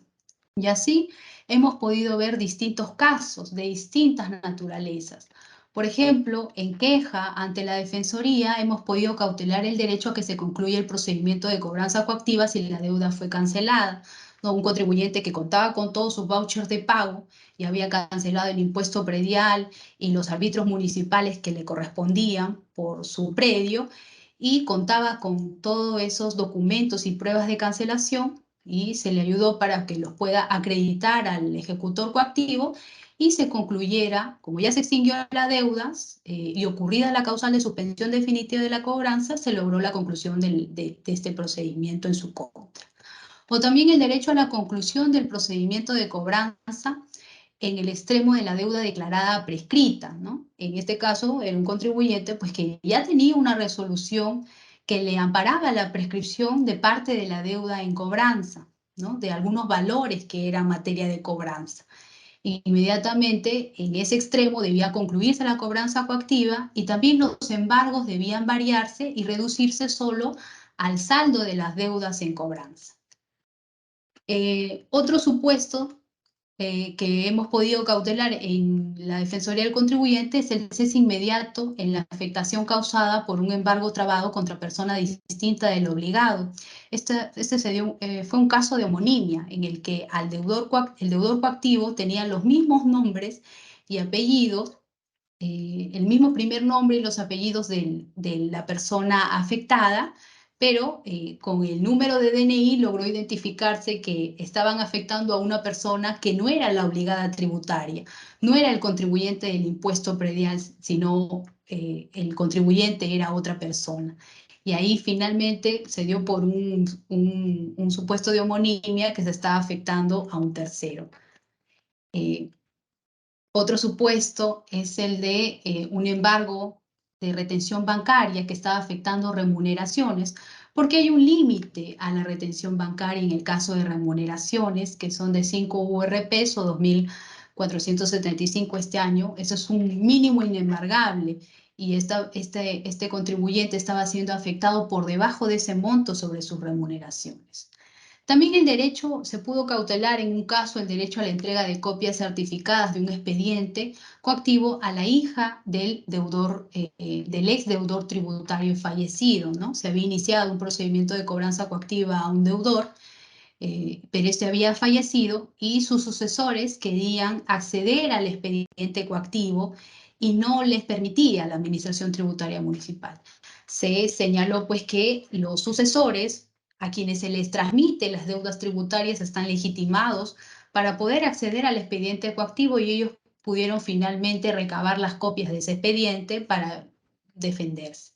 Y así hemos podido ver distintos casos de distintas naturalezas. Por ejemplo, en queja ante la Defensoría hemos podido cautelar el derecho a que se concluya el procedimiento de cobranza coactiva si la deuda fue cancelada. ¿No? Un contribuyente que contaba con todos sus vouchers de pago y había cancelado el impuesto predial y los arbitrios municipales que le correspondían por su predio y contaba con todos esos documentos y pruebas de cancelación y se le ayudó para que los pueda acreditar al ejecutor coactivo y se concluyera, como ya se extinguió la deuda y ocurrida la causal de suspensión definitiva de la cobranza, se logró la conclusión de este procedimiento en su contra. O también el derecho a la conclusión del procedimiento de cobranza en el extremo de la deuda declarada prescrita, ¿no? En este caso, era un contribuyente pues, que ya tenía una resolución que le amparaba la prescripción de parte de la deuda en cobranza, ¿no? De algunos valores que eran materia de cobranza. Inmediatamente, en ese extremo, debía concluirse la cobranza coactiva y también los embargos debían variarse y reducirse solo al saldo de las deudas en cobranza. Otro supuesto que hemos podido cautelar en la Defensoría del Contribuyente es el cese inmediato en la afectación causada por un embargo trabado contra persona distinta del obligado. Fue un caso de homonimia en el que el deudor coactivo tenía los mismos nombres y apellidos, el mismo primer nombre y los apellidos de la persona afectada, pero con el número de DNI logró identificarse que estaban afectando a una persona que no era la obligada tributaria, no era el contribuyente del impuesto predial, sino el contribuyente era otra persona. Y ahí finalmente se dio por un supuesto de homonimia que se estaba afectando a un tercero. Otro supuesto es el de un embargo de retención bancaria que estaba afectando remuneraciones, porque hay un límite a la retención bancaria en el caso de remuneraciones, que son de 5 URPs o 2.475 este año. Eso es un mínimo inembargable y este contribuyente estaba siendo afectado por debajo de ese monto sobre sus remuneraciones. También el derecho se pudo cautelar en un caso el derecho a la entrega de copias certificadas de un expediente coactivo a la hija del deudor, del ex deudor tributario fallecido, ¿no? Se había iniciado un procedimiento de cobranza coactiva a un deudor, pero este había fallecido y sus sucesores querían acceder al expediente coactivo y no les permitía la Administración Tributaria Municipal. Se señaló pues que los sucesores a quienes se les transmite las deudas tributarias están legitimados para poder acceder al expediente coactivo y ellos pudieron finalmente recabar las copias de ese expediente para defenderse.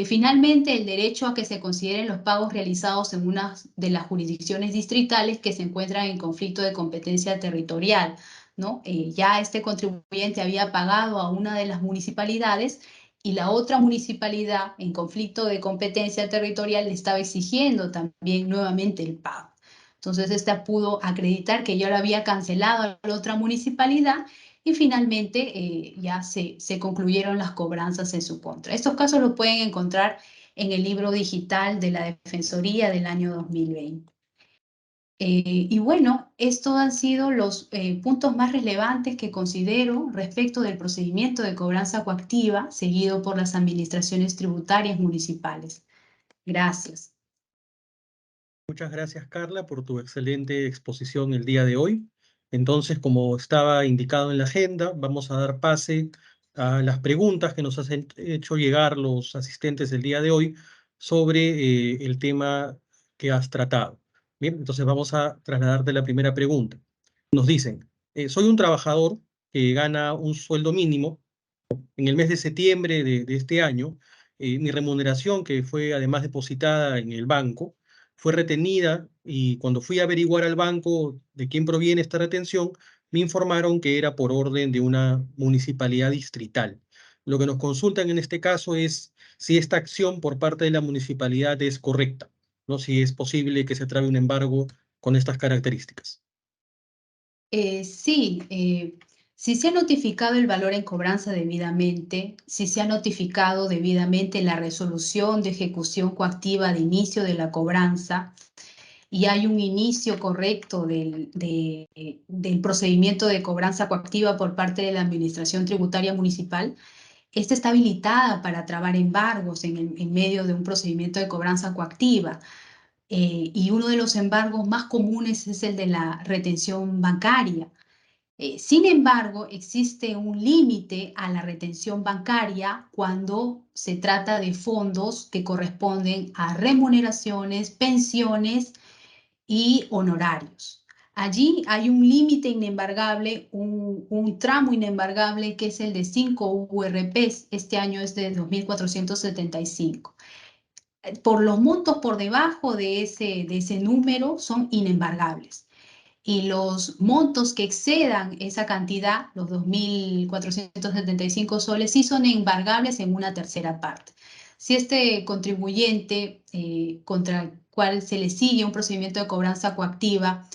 Finalmente, el derecho a que se consideren los pagos realizados en una de las jurisdicciones distritales que se encuentran en conflicto de competencia territorial, ¿no? Ya este contribuyente había pagado a una de las municipalidades y la otra municipalidad en conflicto de competencia territorial le estaba exigiendo también nuevamente el pago. Entonces, esta pudo acreditar que ya lo había cancelado a la otra municipalidad y finalmente ya se concluyeron las cobranzas en su contra. Estos casos los pueden encontrar en el libro digital de la Defensoría del año 2020. Y bueno, estos han sido los puntos más relevantes que considero respecto del procedimiento de cobranza coactiva seguido por las administraciones tributarias municipales. Gracias. Muchas gracias, Carla, por tu excelente exposición el día de hoy. Entonces, como estaba indicado en la agenda, vamos a dar pase a las preguntas que nos han hecho llegar los asistentes el día de hoy sobre el tema que has tratado. Bien, entonces vamos a trasladarte la primera pregunta. Nos dicen, soy un trabajador que gana un sueldo mínimo. En el mes de septiembre de este año, mi remuneración, que fue además depositada en el banco, fue retenida, y cuando fui a averiguar al banco de quién proviene esta retención, me informaron que era por orden de una municipalidad distrital. Lo que nos consultan en este caso es si esta acción por parte de la municipalidad es correcta, ¿no? Si es posible que se trabe un embargo con estas características. Sí, si se ha notificado el valor en cobranza debidamente, si se ha notificado debidamente la resolución de ejecución coactiva de inicio de la cobranza y hay un inicio correcto del procedimiento de cobranza coactiva por parte de la Administración Tributaria Municipal, esta está habilitada para trabar embargos en medio de un procedimiento de cobranza coactiva. Y uno de los embargos más comunes es el de la retención bancaria. Sin embargo, existe un límite a la retención bancaria cuando se trata de fondos que corresponden a remuneraciones, pensiones y honorarios. Allí hay un límite inembargable, un tramo inembargable que es el de 5 URPs. Este año es de 2.475. Por los montos por debajo de ese número son inembargables. Y los montos que excedan esa cantidad, los 2.475 soles, sí son embargables en una tercera parte. Si este contribuyente contra el cual se le sigue un procedimiento de cobranza coactiva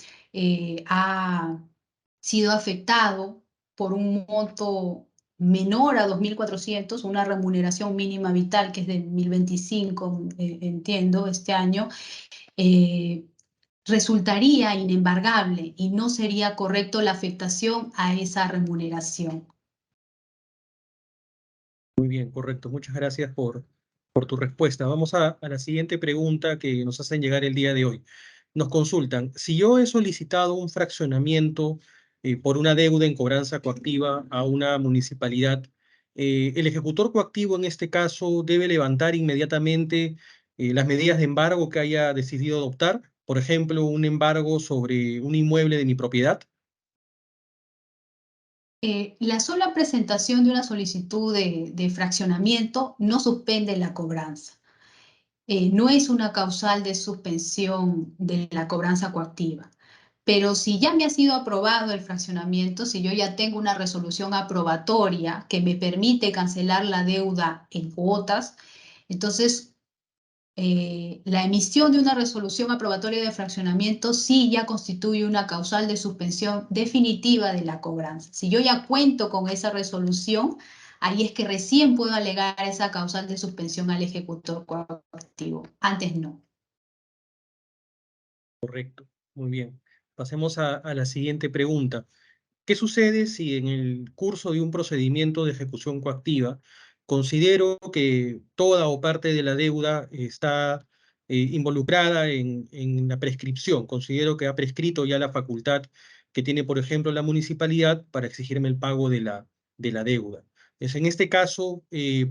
ha sido afectado por un monto menor a 2.400, una remuneración mínima vital que es de 1.025, entiendo, este año, eh, resultaría inembargable y no sería correcto la afectación a esa remuneración. Muy bien, correcto. Muchas gracias por tu respuesta. Vamos a la siguiente pregunta que nos hacen llegar el día de hoy. Nos consultan, si yo he solicitado un fraccionamiento por una deuda en cobranza coactiva a una municipalidad, el ejecutor coactivo en este caso debe levantar inmediatamente las medidas de embargo que haya decidido adoptar, por ejemplo, un embargo sobre un inmueble de mi propiedad. La sola presentación de una solicitud de fraccionamiento no suspende la cobranza. No es una causal de suspensión de la cobranza coactiva. Pero si ya me ha sido aprobado el fraccionamiento, si yo ya tengo una resolución aprobatoria que me permite cancelar la deuda en cuotas, entonces la emisión de una resolución aprobatoria de fraccionamiento sí ya constituye una causal de suspensión definitiva de la cobranza. Si yo ya cuento con esa resolución, ahí es que recién puedo alegar esa causal de suspensión al ejecutor coactivo. Antes no. Correcto, muy bien. Pasemos a la siguiente pregunta. ¿Qué sucede si en el curso de un procedimiento de ejecución coactiva considero que toda o parte de la deuda está involucrada en la prescripción? Considero que ha prescrito ya la facultad que tiene, por ejemplo, la municipalidad para exigirme el pago de la deuda. En este caso,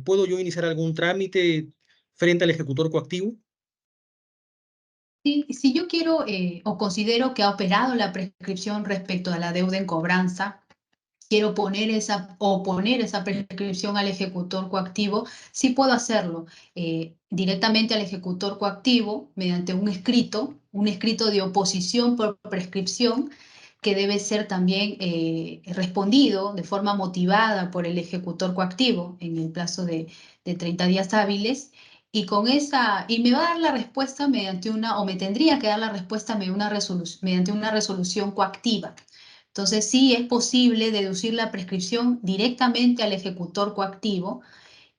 ¿puedo yo iniciar algún trámite frente al ejecutor coactivo? Si yo quiero o considero que ha operado la prescripción respecto a la deuda en cobranza, quiero oponer esa prescripción al ejecutor coactivo, sí puedo hacerlo directamente al ejecutor coactivo mediante un escrito de oposición por prescripción que debe ser también respondido de forma motivada por el ejecutor coactivo en el plazo de 30 días hábiles. Y me va a dar la respuesta mediante o me tendría que dar la respuesta mediante una resolución coactiva. Entonces, sí es posible deducir la prescripción directamente al ejecutor coactivo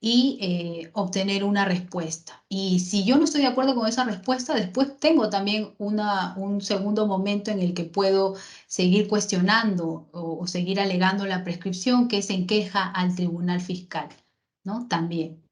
y obtener una respuesta. Y si yo no estoy de acuerdo con esa respuesta, después tengo también un segundo momento en el que puedo seguir cuestionando o seguir alegando la prescripción, que es en queja al tribunal fiscal, ¿no? También.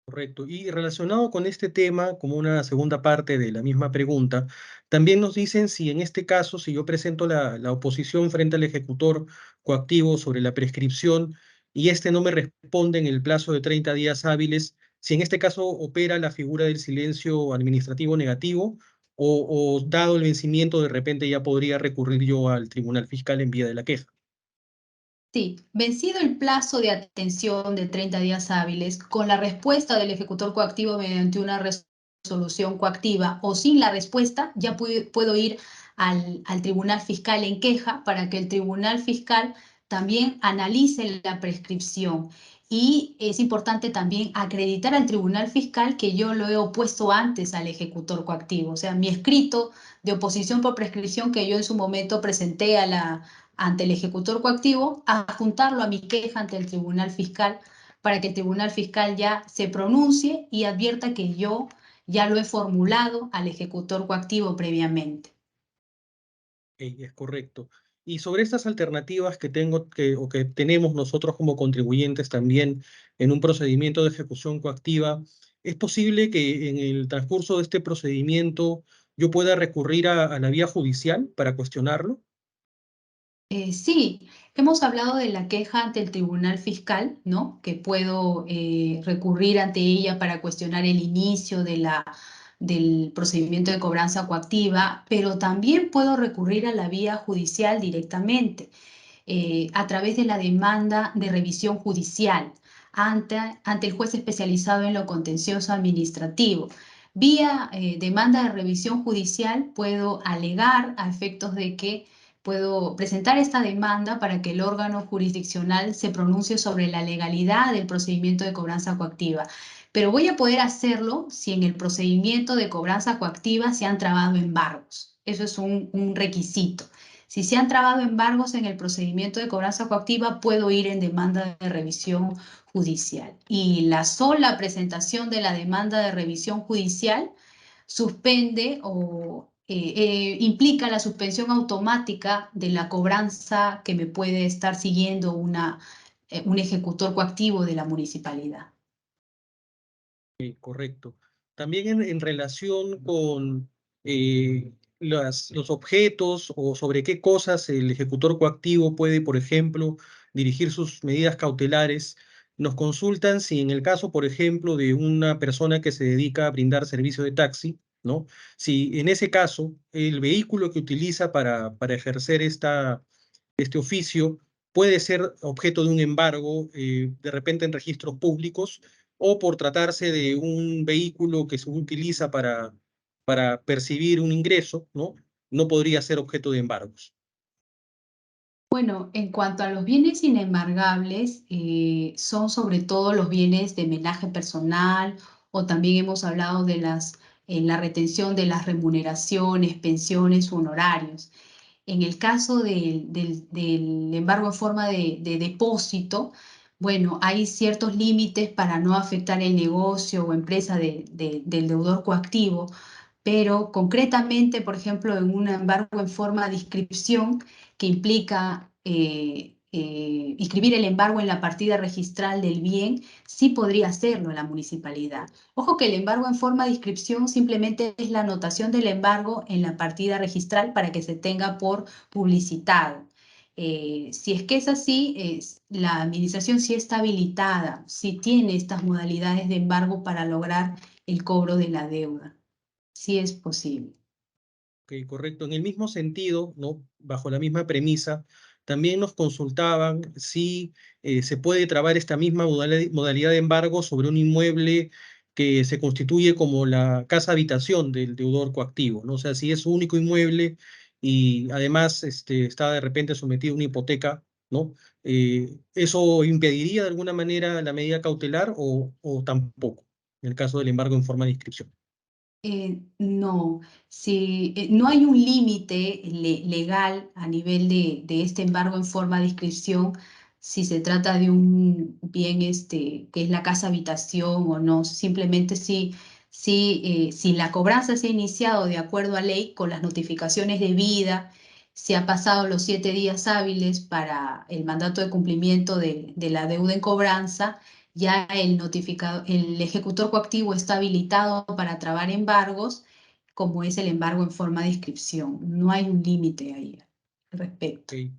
Correcto. Y relacionado con este tema, como una segunda parte de la misma pregunta, también nos dicen si en este caso, si yo presento la oposición frente al ejecutor coactivo sobre la prescripción y este no me responde en el plazo de 30 días hábiles, si en este caso opera la figura del silencio administrativo negativo o dado el vencimiento de repente ya podría recurrir yo al tribunal fiscal en vía de la queja. Sí, vencido el plazo de atención de 30 días hábiles, con la respuesta del ejecutor coactivo mediante una resolución coactiva o sin la respuesta, ya puedo ir al tribunal fiscal en queja para que el tribunal fiscal también analice la prescripción. Y es importante también acreditar al tribunal fiscal que yo lo he opuesto antes al ejecutor coactivo. O sea, mi escrito de oposición por prescripción que yo en su momento presenté ante el ejecutor coactivo, adjuntarlo a mi queja ante el tribunal fiscal para que el tribunal fiscal ya se pronuncie y advierta que yo ya lo he formulado al ejecutor coactivo previamente. Es correcto. Y sobre estas alternativas que tengo o que tenemos nosotros como contribuyentes también en un procedimiento de ejecución coactiva, ¿es posible que en el transcurso de este procedimiento yo pueda recurrir a la vía judicial para cuestionarlo? Sí, hemos hablado de la queja ante el tribunal fiscal, ¿no? Que puedo recurrir ante ella para cuestionar el inicio del procedimiento de cobranza coactiva, pero también puedo recurrir a la vía judicial directamente. A través de la demanda de revisión judicial ante el juez especializado en lo contencioso administrativo. Vía demanda de revisión judicial puedo alegar a efectos de que puedo presentar esta demanda para que el órgano jurisdiccional se pronuncie sobre la legalidad del procedimiento de cobranza coactiva. Pero voy a poder hacerlo si en el procedimiento de cobranza coactiva se han trabado embargos. Eso es un requisito. Si se han trabado embargos en el procedimiento de cobranza coactiva, puedo ir en demanda de revisión judicial. Y la sola presentación de la demanda de revisión judicial suspende o implica la suspensión automática de la cobranza que me puede estar siguiendo un ejecutor coactivo de la municipalidad. Correcto. También en relación con los objetos o sobre qué cosas el ejecutor coactivo puede, por ejemplo, dirigir sus medidas cautelares, nos consultan si en el caso, por ejemplo, de una persona que se dedica a brindar servicio de taxi, ¿no? Si en ese caso el vehículo que utiliza para ejercer este oficio puede ser objeto de un embargo, de repente en registros públicos, o por tratarse de un vehículo que se utiliza para percibir un ingreso, ¿no? No podría ser objeto de embargos. Bueno, en cuanto a los bienes inembargables, son sobre todo los bienes de menaje personal o también hemos hablado de la retención de las remuneraciones, pensiones, honorarios. En el caso del embargo en forma de depósito, bueno, hay ciertos límites para no afectar el negocio o empresa del deudor coactivo, pero concretamente, por ejemplo, en un embargo en forma de inscripción que implica inscribir el embargo en la partida registral del bien, sí podría hacerlo la municipalidad. Ojo que el embargo en forma de inscripción simplemente es la anotación del embargo en la partida registral para que se tenga por publicitado. Si es que es así, la administración sí está habilitada, sí tiene estas modalidades de embargo para lograr el cobro de la deuda. Sí es posible. Ok, correcto. En el mismo sentido, ¿no? Bajo la misma premisa, también nos consultaban si se puede trabar esta misma modalidad de embargo sobre un inmueble que se constituye como la casa habitación del deudor coactivo, ¿no? O sea, si es su único inmueble y además está de repente sometido a una hipoteca, ¿no? ¿Eso impediría de alguna manera la medida cautelar o tampoco, en el caso del embargo en forma de inscripción? No, si, no hay un límite legal a nivel de este embargo en forma de inscripción, si se trata de un bien que es la casa habitación o no, simplemente si la cobranza se ha iniciado de acuerdo a ley con las notificaciones debidas, si ha pasado los 7 días hábiles para el mandato de cumplimiento de la deuda en cobranza, ya el ejecutor coactivo está habilitado para trabar embargos, como es el embargo en forma de inscripción. No hay un límite ahí al respecto. Ok.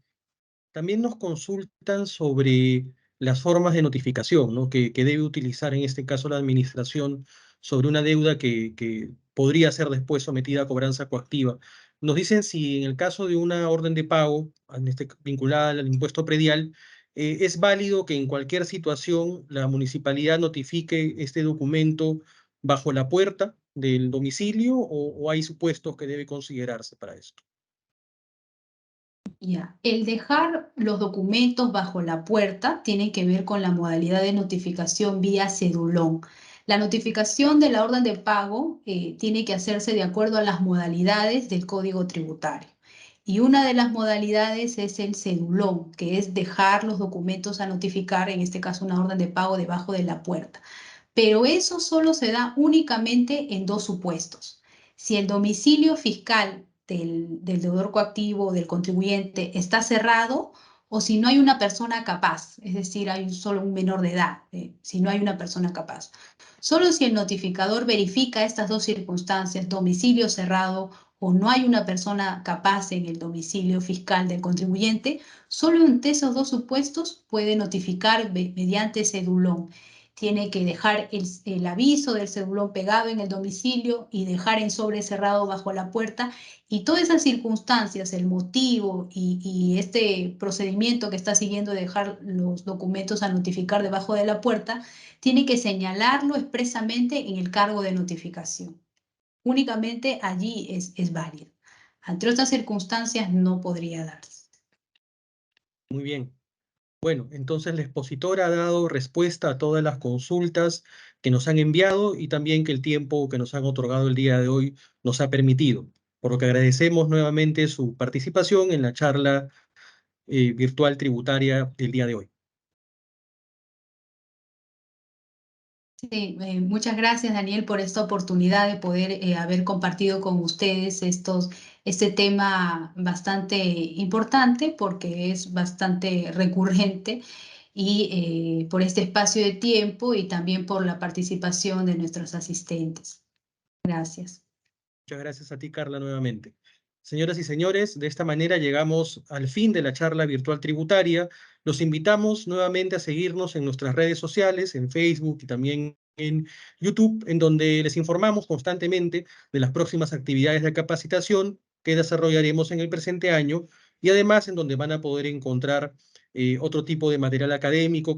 También nos consultan sobre las formas de notificación, ¿no? que debe utilizar en este caso la administración sobre una deuda que podría ser después sometida a cobranza coactiva. Nos dicen si en el caso de una orden de pago, vinculada al impuesto predial, es válido que en cualquier situación la municipalidad notifique este documento bajo la puerta del domicilio o hay supuestos que debe considerarse para esto. Ya. El dejar los documentos bajo la puerta tiene que ver con la modalidad de notificación vía cedulón. La notificación de la orden de pago tiene que hacerse de acuerdo a las modalidades del Código Tributario. Y una de las modalidades es el cedulón, que es dejar los documentos a notificar, en este caso una orden de pago debajo de la puerta. Pero eso solo se da únicamente en dos supuestos. Si el domicilio fiscal del deudor coactivo o del contribuyente está cerrado o si no hay una persona capaz, es decir, hay solo un menor de edad, si no hay una persona capaz. Solo si el notificador verifica estas dos circunstancias, domicilio cerrado o no hay una persona capaz en el domicilio fiscal del contribuyente, solo ante esos dos supuestos puede notificar mediante cedulón. Tiene que dejar el aviso del cedulón pegado en el domicilio y dejar en sobre cerrado bajo la puerta. Y todas esas circunstancias, el motivo y este procedimiento que está siguiendo de dejar los documentos a notificar debajo de la puerta, tiene que señalarlo expresamente en el cargo de notificación. Únicamente allí es válido. Ante otras circunstancias no podría darse. Muy bien. Bueno, entonces la expositora ha dado respuesta a todas las consultas que nos han enviado y también que el tiempo que nos han otorgado el día de hoy nos ha permitido, por lo que agradecemos nuevamente su participación en la charla virtual tributaria del día de hoy. Sí, muchas gracias, Daniel, por esta oportunidad de poder haber compartido con ustedes este tema bastante importante porque es bastante recurrente y por este espacio de tiempo y también por la participación de nuestros asistentes. Gracias. Muchas gracias a ti, Carla, nuevamente. Señoras y señores, de esta manera llegamos al fin de la charla virtual tributaria. Los invitamos nuevamente a seguirnos en nuestras redes sociales, en Facebook y también en YouTube, en donde les informamos constantemente de las próximas actividades de capacitación que desarrollaremos en el presente año y además en donde van a poder encontrar otro tipo de material académico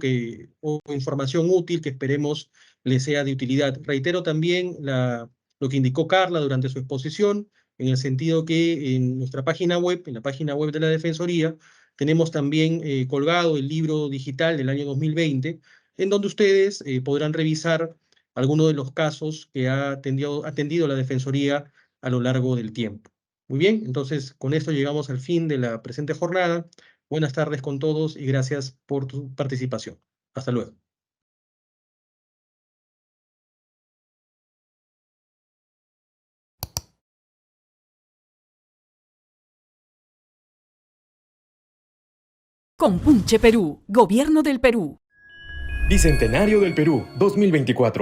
o información útil que esperemos les sea de utilidad. Reitero también lo que indicó Carla durante su exposición, en el sentido que en nuestra página web, en la página web de la Defensoría, tenemos también colgado el libro digital del año 2020, en donde ustedes podrán revisar algunos de los casos que ha atendido la Defensoría a lo largo del tiempo. Muy bien, entonces con esto llegamos al fin de la presente jornada. Buenas tardes con todos y gracias por tu participación. Hasta luego. Compunche Perú, Gobierno del Perú. Bicentenario del Perú, 2024.